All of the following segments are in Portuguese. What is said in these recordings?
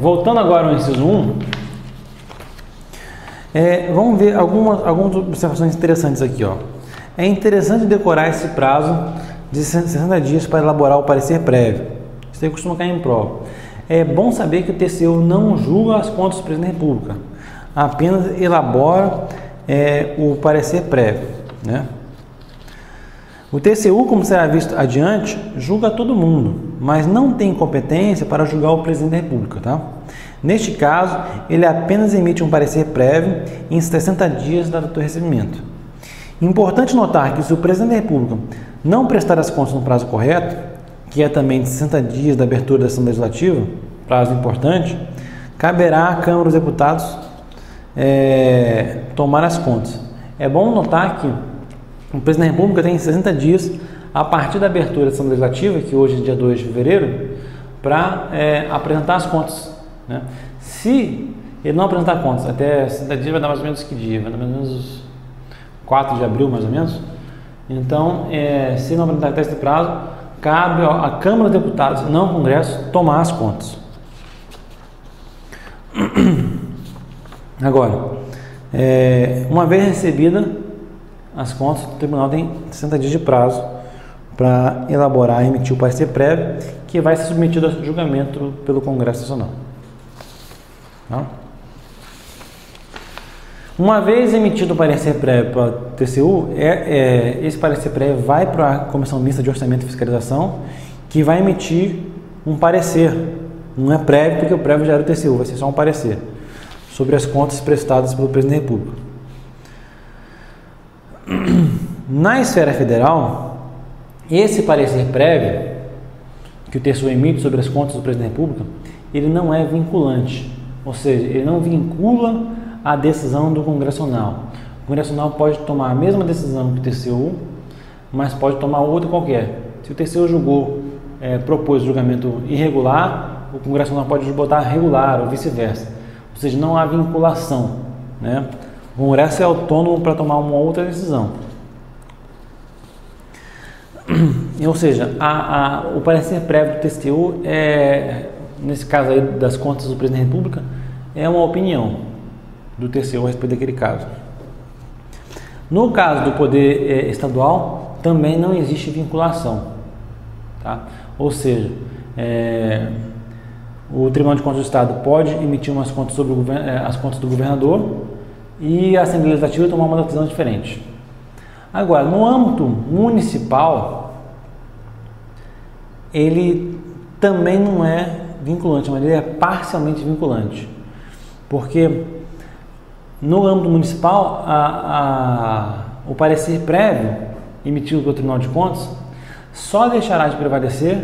Voltando agora ao inciso 1, vamos ver algumas observações interessantes aqui. Ó. É interessante decorar esse prazo de 60 dias para elaborar o parecer prévio. Isso aí costuma cair em prova. É bom saber que o TCU não julga as contas do presidente da República, apenas elabora o parecer prévio, né? O TCU, como será visto adiante, julga todo mundo, mas não tem competência para julgar o presidente da República, tá? Neste caso, ele apenas emite um parecer prévio em 60 dias da data do recebimento. Importante notar que se o presidente da República não prestar as contas no prazo correto, que é também de 60 dias da abertura da sessão legislativa, prazo importante, caberá à Câmara dos Deputados tomar as contas. É bom notar que o presidente da República tem 60 dias a partir da abertura da sessão legislativa, que hoje é dia 2 de fevereiro, para apresentar as contas, né? Se ele não apresentar contas até 60 dias, vai dar mais ou menos que dia? Vai dar mais ou menos 4 de abril, mais ou menos. Então, se não apresentar até esse prazo, cabe à Câmara dos Deputados, não ao Congresso, tomar as contas. Agora, uma vez recebida as contas, o tribunal tem 60 dias de prazo para elaborar e emitir o parecer prévio, que vai ser submetido a julgamento pelo Congresso Nacional. Tá? Uma vez emitido o parecer prévio para o TCU, esse parecer prévio vai para a Comissão Mista de Orçamento e Fiscalização, que vai emitir um parecer. Não é prévio, porque o prévio já era o TCU, vai ser só um parecer sobre as contas prestadas pelo presidente da República. Na esfera federal, esse parecer prévio que o TCU emite sobre as contas do presidente da República, ele não é vinculante, ou seja, ele não vincula a decisão do Congresso Nacional. O Congresso Nacional pode tomar a mesma decisão que o TCU, mas pode tomar outra qualquer. Se o TCU propôs julgamento irregular, o Congresso Nacional pode botar regular ou vice-versa. Ou seja, não há vinculação, né? O Congresso é autônomo para tomar uma outra decisão. Ou seja, o parecer prévio do TCU, nesse caso aí das contas do presidente da República, é uma opinião do TCU a respeito daquele caso. No caso do poder estadual, também não existe vinculação. Tá? Ou seja, o Tribunal de Contas do Estado pode emitir umas contas sobre as contas do governador e a Assembleia Legislativa tomar uma decisão diferente. Agora, no âmbito municipal, ele também não é vinculante, mas ele é parcialmente vinculante. Porque no âmbito municipal, o parecer prévio emitido pelo Tribunal de Contas só deixará de prevalecer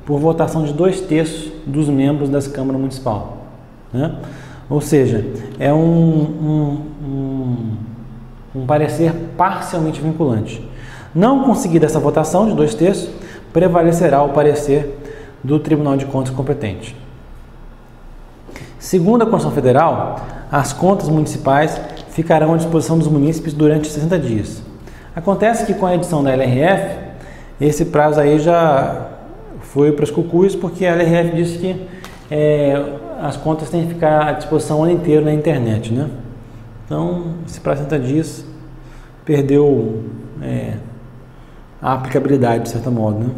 por votação de 2/3 dos membros das câmaras municipal, né? Ou seja, é um parecer parcialmente vinculante. Não conseguida essa votação de 2/3, prevalecerá o parecer do Tribunal de Contas competente. Segundo a Constituição Federal, as contas municipais ficarão à disposição dos munícipes durante 60 dias. Acontece que com a edição da LRF, esse prazo aí já foi para os cucuias, porque a LRF disse que as contas têm que ficar à disposição o ano inteiro na internet, né? Então, esse prazo de 60 dias perdeu a aplicabilidade, de certo modo, né?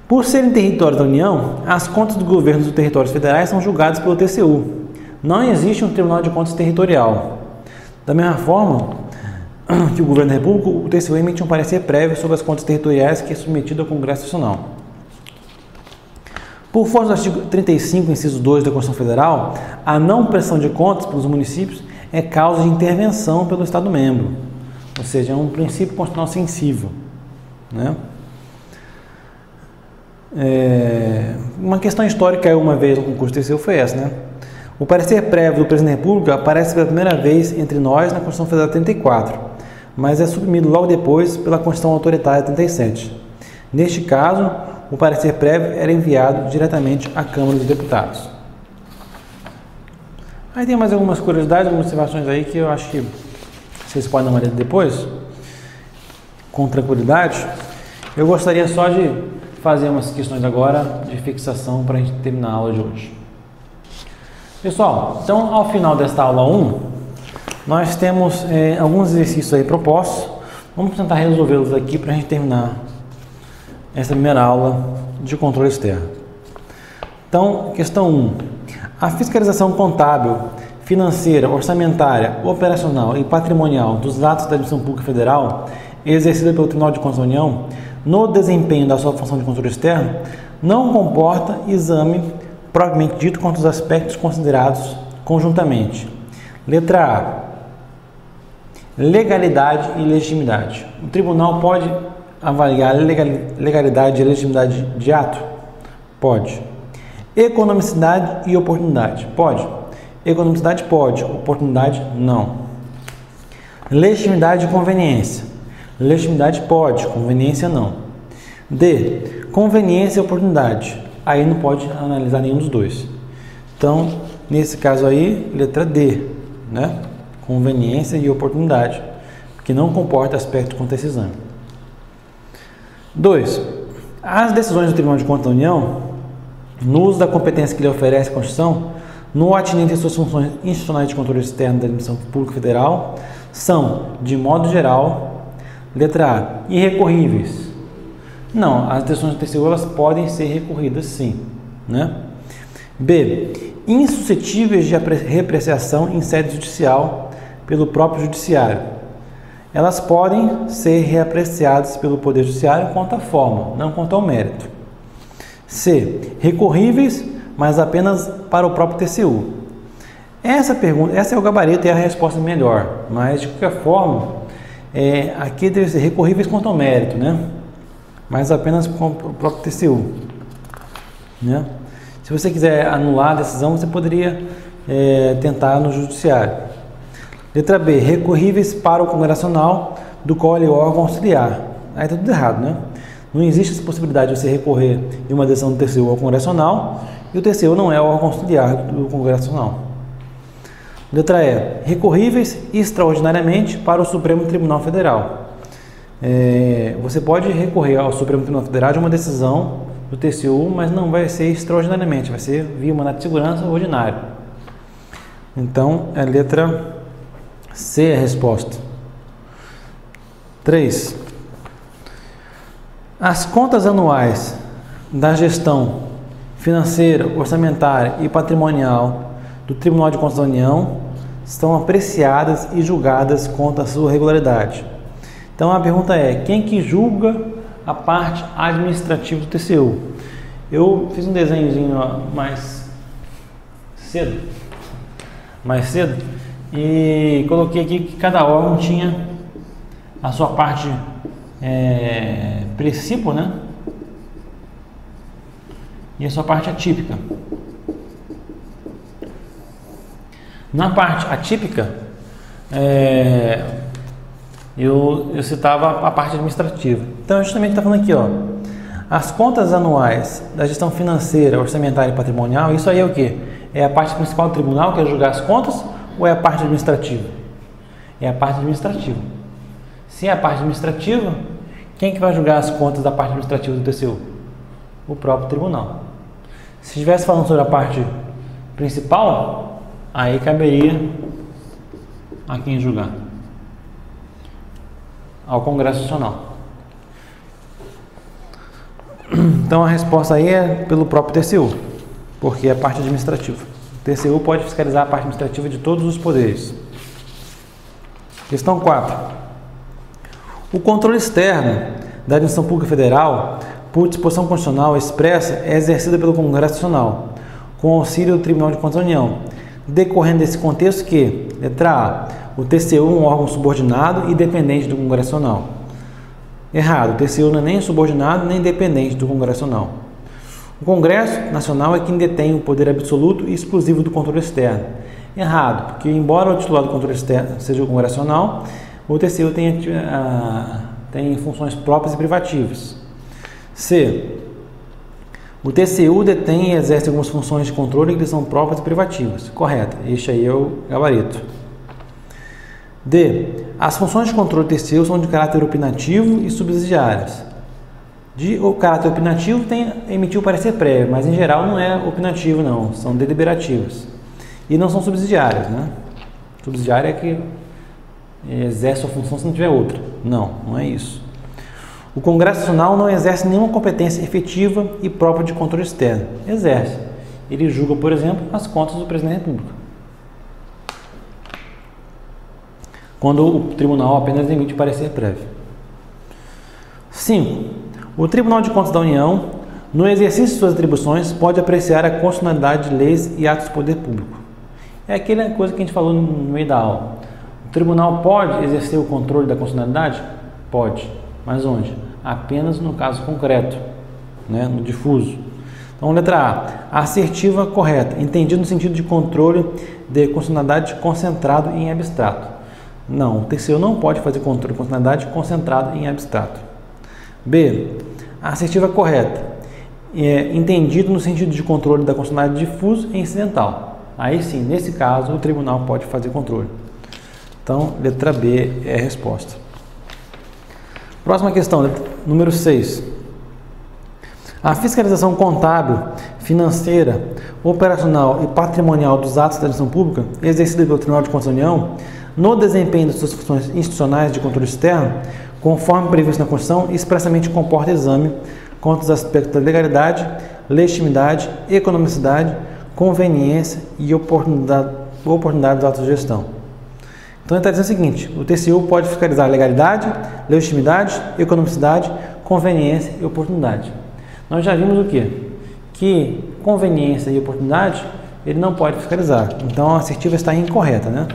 Por serem territórios da União, as contas do governo dos territórios federais são julgadas pelo TCU. Não existe um Tribunal de Contas territorial. Da mesma forma que o governo da República, o TCU emite um parecer prévio sobre as contas territoriais que é submetido ao Congresso Nacional. Por força do artigo 35, inciso 2 da Constituição Federal, a não prestação de contas pelos municípios é causa de intervenção pelo Estado-membro. Ou seja, é um princípio constitucional sensível, né? Uma questão histórica uma vez no concurso TCU foi essa, né? O parecer prévio do presidente da República aparece pela primeira vez entre nós na Constituição Federal 34, mas é suprimido logo depois pela Constituição Autoritária 37. Neste caso, o parecer prévio era enviado diretamente à Câmara dos Deputados. Aí tem mais algumas curiosidades, algumas observações aí que eu acho que vocês podem dar uma olhada depois, com tranquilidade. Eu gostaria só de fazer umas questões agora de fixação para a gente terminar a aula de hoje. Pessoal, então ao final desta aula 1, nós temos alguns exercícios aí propostos. Vamos tentar resolvê-los aqui para a gente terminar essa primeira aula de controle externo. Então, questão 1. A fiscalização contábil, financeira, orçamentária, operacional e patrimonial dos atos da Administração Pública Federal exercida pelo Tribunal de Contas da União no desempenho da sua função de controle externo não comporta exame propriamente dito quanto aos aspectos considerados conjuntamente. Letra A. Legalidade e legitimidade. O tribunal pode avaliar a legalidade e legitimidade de ato? Pode. Economicidade e oportunidade? Pode. Economicidade pode, oportunidade não. Legitimidade e conveniência? Legitimidade pode, conveniência não. D. Conveniência e oportunidade? Aí não pode analisar nenhum dos dois. Então, nesse caso aí, letra D, né? Conveniência e oportunidade, que não comporta aspecto contra esse exame. 2. As decisões do Tribunal de Contas da União, no uso da competência que lhe oferece a Constituição, no atinente às suas funções institucionais de controle externo da Administração Pública Federal, são, de modo geral, letra A, irrecorríveis. Não, as decisões do TCU elas podem ser recorridas sim, né? B. Insuscetíveis de reapreciação em sede judicial pelo próprio judiciário. Elas podem ser reapreciadas pelo Poder Judiciário quanto à forma, não quanto ao mérito. C. Recorríveis, mas apenas para o próprio TCU. Essa pergunta, essa é o gabarito e a resposta melhor, mas de qualquer forma, aqui deve ser recorríveis quanto ao mérito, né? Mas apenas com o próprio TCU, né? Se você quiser anular a decisão, você poderia tentar no judiciário. Letra B. Recorríveis para o Congresso Nacional, do qual ele é órgão auxiliar. Aí está tudo errado, né? Não existe essa possibilidade de você recorrer em uma decisão do TCU ao Congresso Nacional e o TCU não é o órgão auxiliar do Congresso Nacional. Letra E. Recorríveis extraordinariamente para o Supremo Tribunal Federal. Você pode recorrer ao Supremo Tribunal Federal de uma decisão do TCU, mas não vai ser extraordinariamente, vai ser via mandato de segurança ordinário. Então, é a letra C a resposta. 3. As contas anuais da gestão financeira, orçamentária e patrimonial do Tribunal de Contas da União são apreciadas e julgadas quanto à sua regularidade. Então a pergunta é, quem que julga a parte administrativa do TCU? Eu fiz um desenhozinho mais cedo e coloquei aqui que cada órgão tinha a sua parte princípio, né? E a sua parte atípica. Na parte atípica, eu citava a parte administrativa. Então, a gente também está falando aqui, ó, as contas anuais da gestão financeira, orçamentária e patrimonial, isso aí é o quê? É a parte principal do tribunal, que é julgar as contas, ou é a parte administrativa? É a parte administrativa. Se é a parte administrativa, quem que vai julgar as contas da parte administrativa do TCU? O próprio tribunal. Se estivesse falando sobre a parte principal, aí caberia a quem julgar? Ao Congresso Nacional. Então a resposta aí é pelo próprio TCU, porque é a parte administrativa. O TCU pode fiscalizar a parte administrativa de todos os poderes. Questão 4. O controle externo da Administração Pública Federal, por disposição constitucional expressa, é exercida pelo Congresso Nacional, com auxílio do Tribunal de Contas da União, decorrendo desse contexto que, letra A, o TCU é um órgão subordinado e dependente do Congresso Nacional. Errado, o TCU não é nem subordinado nem dependente do Congresso Nacional. O Congresso Nacional é quem detém o poder absoluto e exclusivo do controle externo. Errado, porque embora o titular do controle externo seja o Congresso Nacional, o TCU tem funções próprias e privativas. C. O TCU detém e exerce algumas funções de controle que são próprias e privativas. Correto, este aí é o gabarito. D. As funções de controle do TCU são de caráter opinativo e subsidiárias. O caráter opinativo emitiu o parecer prévio, mas em geral não é opinativo não, são deliberativas. E não são subsidiárias, né? Subsidiária é que exerce a função se não tiver outra. Não, não é isso. O Congresso Nacional não exerce nenhuma competência efetiva e própria de controle externo. Exerce. Ele julga, por exemplo, as contas do Presidente da República. Quando o Tribunal apenas emite parecer prévio. 5. O Tribunal de Contas da União, no exercício de suas atribuições, pode apreciar a constitucionalidade de leis e atos do poder público. É aquela coisa que a gente falou no meio da aula. O tribunal pode exercer o controle da constitucionalidade? Pode. Mas onde? Apenas no caso concreto, né? No difuso. Então, letra A. Assertiva correta, entendido no sentido de controle de constitucionalidade concentrado em abstrato. Não, o TCU não pode fazer controle de constitucionalidade concentrado em abstrato. B. Assertiva correta, entendido no sentido de controle da constitucionalidade difuso e incidental. Aí sim, nesse caso, o tribunal pode fazer controle. Então, letra B é a resposta. Próxima questão, número 6. A fiscalização contábil, financeira, operacional e patrimonial dos atos da administração pública, exercida pelo Tribunal de Contas da União, no desempenho de suas funções institucionais de controle externo, conforme previsto na Constituição, expressamente comporta exame contra os aspectos da legalidade, legitimidade, economicidade, conveniência e oportunidade dos atos de gestão. Então, ele está dizendo o seguinte: o TCU pode fiscalizar legalidade, legitimidade, economicidade, conveniência e oportunidade. Nós já vimos o quê? Que conveniência e oportunidade ele não pode fiscalizar. Então, a assertiva está incorreta, né?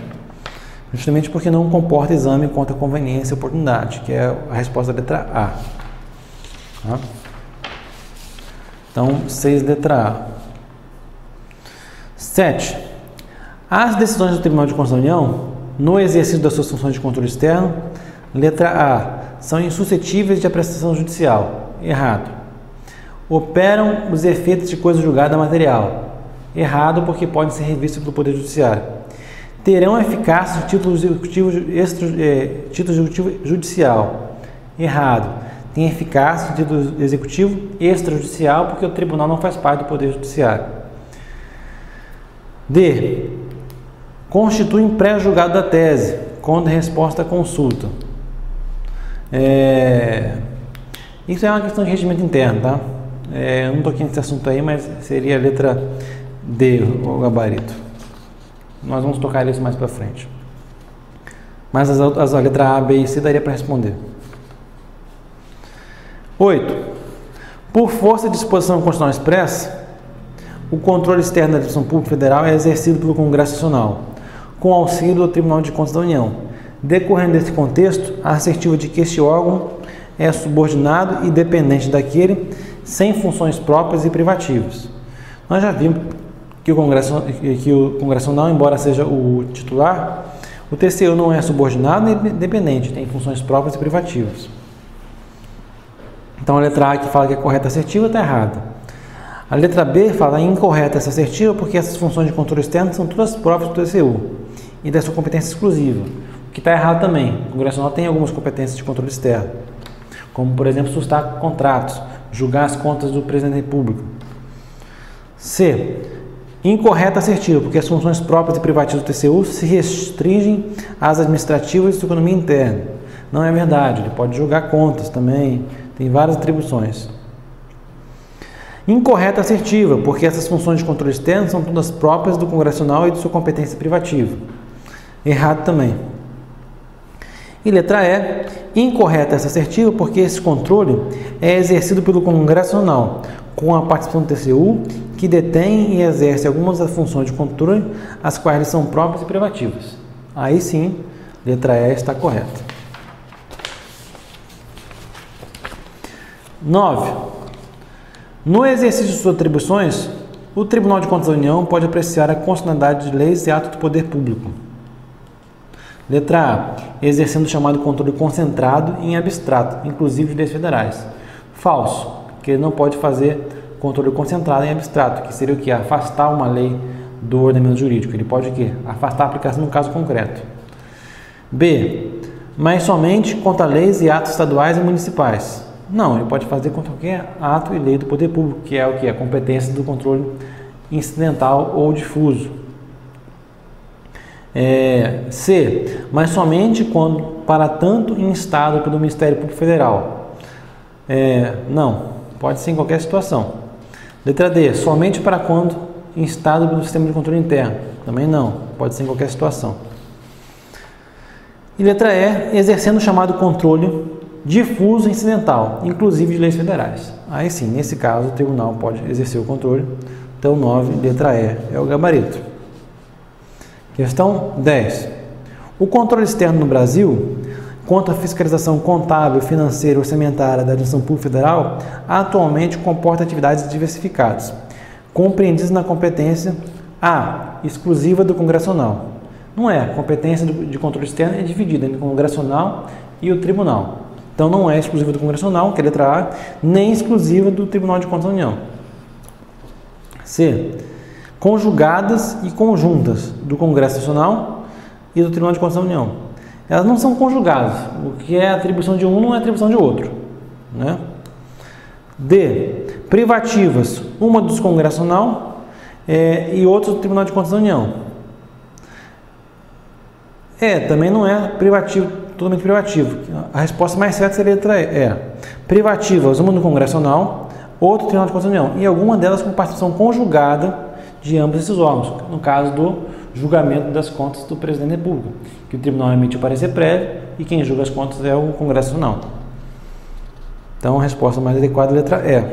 Justamente porque não comporta exame contra conveniência e oportunidade, que é a resposta da letra A. Tá? Então, 6, letra A. 7. As decisões do Tribunal de Contas da União, no exercício das suas funções de controle externo, letra A, são insuscetíveis de apreciação judicial. Errado. Operam os efeitos de coisa julgada material. Errado, porque podem ser revistos pelo Poder Judiciário. Terão eficácia de título executivo judicial. Errado. Tem eficácia de título executivo extrajudicial, porque o tribunal não faz parte do Poder Judiciário. D. Constituem pré-julgado da tese, quando resposta à consulta. Isso é uma questão de regimento interno, tá? Eu não toquei nesse assunto aí, mas seria a letra D, o gabarito. Nós vamos tocar isso mais para frente. Mas a letra A, B e C daria para responder. 8. Por força de disposição constitucional expressa, o controle externo da administração pública federal é exercido pelo Congresso Nacional, com auxílio do Tribunal de Contas da União. Decorrendo desse contexto, a assertiva de que este órgão é subordinado e dependente daquele, sem funções próprias e privativas. Nós já vimos que o Congresso Nacional, embora seja o titular, o TCU não é subordinado nem dependente, tem funções próprias e privativas. Então a letra A que fala que é correta assertiva está errada. A letra B fala incorreta essa assertiva porque essas funções de controle externo são todas próprias do TCU e da sua competência exclusiva. O que está errado também. O Congresso Nacional tem algumas competências de controle externo, como, por exemplo, sustar contratos, julgar as contas do Presidente da República. C. Incorreta assertiva, porque as funções próprias e privativas do TCU se restringem às administrativas e sua economia interna. Não é verdade, ele pode julgar contas também, tem várias atribuições. Incorreta assertiva, porque essas funções de controle externo são todas próprias do Congresso Nacional e de sua competência privativa. Errado também. E letra E, incorreta essa assertiva, porque esse controle é exercido pelo Congresso Nacional, com a participação do TCU, que detém e exerce algumas das funções de controle, as quais são próprias e privativas. Aí sim, letra E está correta. 9. No exercício de suas atribuições, o Tribunal de Contas da União pode apreciar a constitucionalidade de leis e atos do poder público. Letra A. Exercendo o chamado controle concentrado em abstrato, inclusive de leis federais. Falso, porque ele não pode fazer controle concentrado em abstrato, que seria o quê? Afastar uma lei do ordenamento jurídico. Ele pode o quê? Afastar a aplicação no caso concreto. B. Mas somente contra leis e atos estaduais e municipais. Não, ele pode fazer contra qualquer ato e lei do poder público, que é o que? A competência do controle incidental ou difuso. C. Mas somente quando para tanto instado pelo Ministério Público Federal. Não, pode ser em qualquer situação. Letra D. Somente para quando instado pelo sistema de controle interno. Também não, pode ser em qualquer situação. E letra E. Exercendo o chamado controle difuso incidental, inclusive de leis federais. Aí sim, nesse caso, o tribunal pode exercer o controle. Então, 9, letra E, é o gabarito. Questão 10. O controle externo no Brasil, quanto à fiscalização contábil, financeira e orçamentária da administração pública federal, atualmente comporta atividades diversificadas, compreendidas na competência A, exclusiva do Congressional. Não é, a competência de controle externo é dividida entre o Congressional e o Tribunal. Então, não é exclusiva do Congressional, que é a letra A, nem exclusiva do Tribunal de Contas da União. C. Conjugadas e conjuntas do Congresso Nacional e do Tribunal de Contas da União. Elas não são conjugadas. O que é atribuição de um não é atribuição de outro, né? D. Privativas, uma do Congresso Nacional e outra do Tribunal de Contas da União. Também não é privativo, totalmente privativo. A resposta mais certa seria a letra E. Privativas, uma do Congresso Nacional, outra do Tribunal de Contas da União. E alguma delas com participação conjugada de ambos esses órgãos, no caso do julgamento das contas do Presidente da República, que o Tribunal emite o parecer prévio e quem julga as contas é o Congresso Nacional. Então, a resposta mais adequada é a letra E.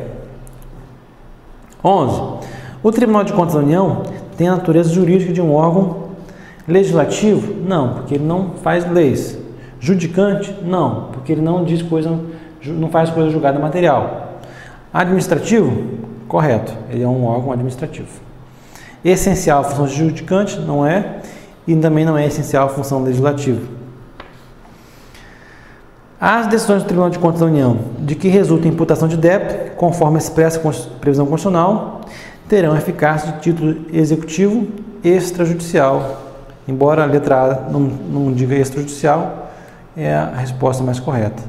11. O Tribunal de Contas da União tem a natureza jurídica de um órgão legislativo? Não, porque ele não faz leis. Judicante? Não, porque ele não diz coisa, não faz coisa julgada material. Administrativo? Correto, ele é um órgão administrativo. Essencial a função de judicante? Não é. E também não é essencial a função legislativa. As decisões do Tribunal de Contas da União de que resulta imputação de débito, conforme expressa previsão constitucional, terão eficácia de título executivo extrajudicial. Embora a letra A não diga extrajudicial, é a resposta mais correta.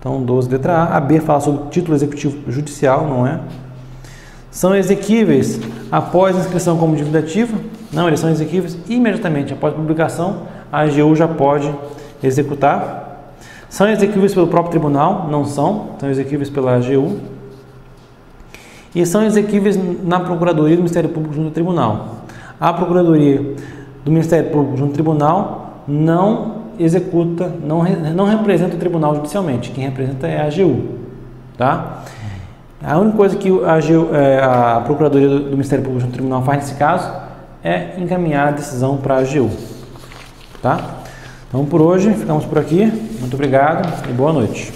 Então, 12, letra A. A B fala sobre título executivo judicial, não é? São exequíveis após a inscrição como dívida ativa? Não, eles são exequíveis imediatamente. Após a publicação, a AGU já pode executar. São exequíveis pelo próprio tribunal? Não são. São exequíveis pela AGU. E são exequíveis na Procuradoria do Ministério Público junto ao tribunal. A Procuradoria do Ministério Público junto ao tribunal não executa, não representa o tribunal judicialmente. Quem representa é a AGU. Tá? A única coisa que a Procuradoria do Ministério Público no Tribunal faz nesse caso é encaminhar a decisão para a AGU. Tá? Então, por hoje, ficamos por aqui. Muito obrigado e boa noite.